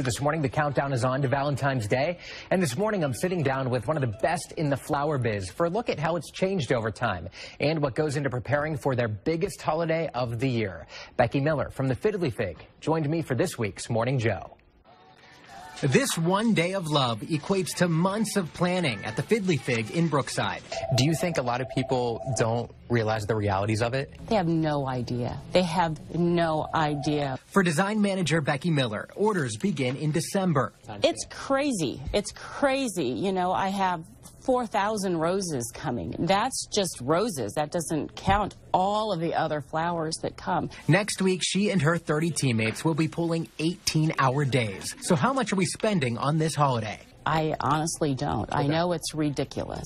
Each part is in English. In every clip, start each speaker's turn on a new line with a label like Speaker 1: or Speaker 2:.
Speaker 1: This morning, the countdown is on to Valentine's Day, and this morning I'm sitting down with one of the best in the flower biz for a look at how it's changed over time and what goes into preparing for their biggest holiday of the year. Becky Miller from the Fiddly Fig joined me for this week's Morning Joe. This one day of love equates to months of planning at the Fiddly Fig in Brookside.
Speaker 2: Do you think a lot of people don't realize the realities of it?
Speaker 3: They have no idea. They have no idea.
Speaker 1: For design manager Becky Miller, orders begin in December.
Speaker 3: It's crazy. It's crazy. You know, I have 4,000 roses coming. That's just roses. That doesn't count all of the other flowers that come.
Speaker 1: Next week, she and her 30 teammates will be pulling 18-hour days. So how much are we spending on this holiday?
Speaker 3: I honestly don't. I know it's ridiculous.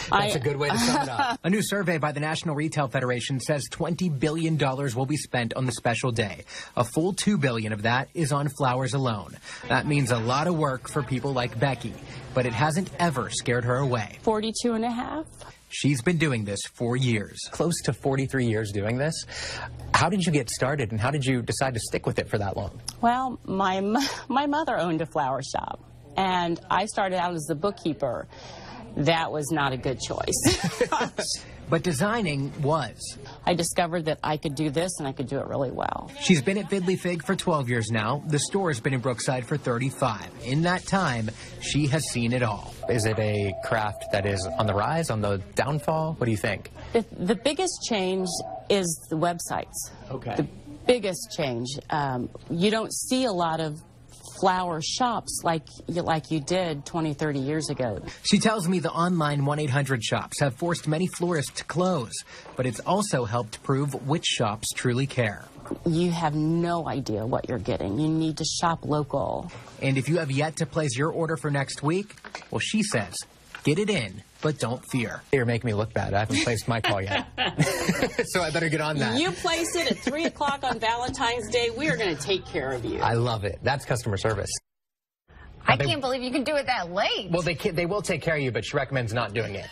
Speaker 1: That's a good way to sum it up. A new survey by the National Retail Federation says $20 billion will be spent on the special day. A full $2 billion of that is on flowers alone. That means a lot of work for people like Becky, but it hasn't ever scared her away.
Speaker 3: 42 and a half.
Speaker 1: She's been doing this for years.
Speaker 2: Close to 43 years doing this. How did you get started, and how did you decide to stick with it for that long?
Speaker 3: Well, my mother owned a flower shop, and I started out as the bookkeeper. That was not a good choice.
Speaker 1: But designing was.
Speaker 3: I discovered that I could do this, and I could do it really well.
Speaker 1: She's been at Fiddly Fig for 12 years now. The store's been in Brookside for 35. In that time, she has seen it all.
Speaker 2: Is it a craft that is on the rise, on the downfall? What do you think?
Speaker 3: The biggest change is the websites.
Speaker 2: Okay.
Speaker 3: The biggest change. You don't see a lot of flower shops like you did 20, 30 years ago.
Speaker 1: She tells me the online 1-800 shops have forced many florists to close, but it's also helped prove which shops truly care.
Speaker 3: You have no idea what you're getting. You need to shop local.
Speaker 1: And if you have yet to place your order for next week, well, she says, get it in, but don't fear.
Speaker 2: You're making me look bad. I haven't placed my call yet. So I better get on that.
Speaker 3: You place it at 3 o'clock on Valentine's Day, we are going to take care of you.
Speaker 2: I love it. That's customer service.
Speaker 4: I can't believe you can do it that late.
Speaker 2: Well, they will take care of you, but she recommends not doing it.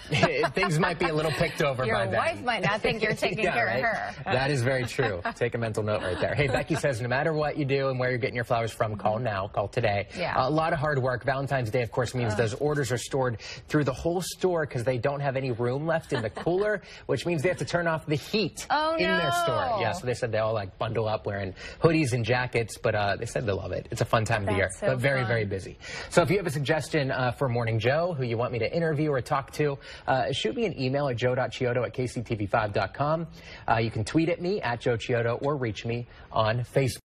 Speaker 2: Things might be a little picked over by then.
Speaker 4: Your wife might not think you're taking care of her.
Speaker 2: That is very true. Take a mental note right there. Hey, Becky says no matter what you do and where you're getting your flowers from, call now, call today.
Speaker 4: Yeah.
Speaker 2: A lot of hard work. Valentine's Day, of course, means those orders are stored through the whole store because they don't have any room left in the cooler, which means they have to turn off the heat in their store. Yeah, so they said they all like bundle up wearing hoodies and jackets, but they said they love it. It's a fun time of the year, but very, very busy. So if you have a suggestion for Morning Joe, who you want me to interview or talk to, shoot me an email at joe.chiodo@kctv5.com. You can tweet at me at Joe Chiodo or reach me on Facebook.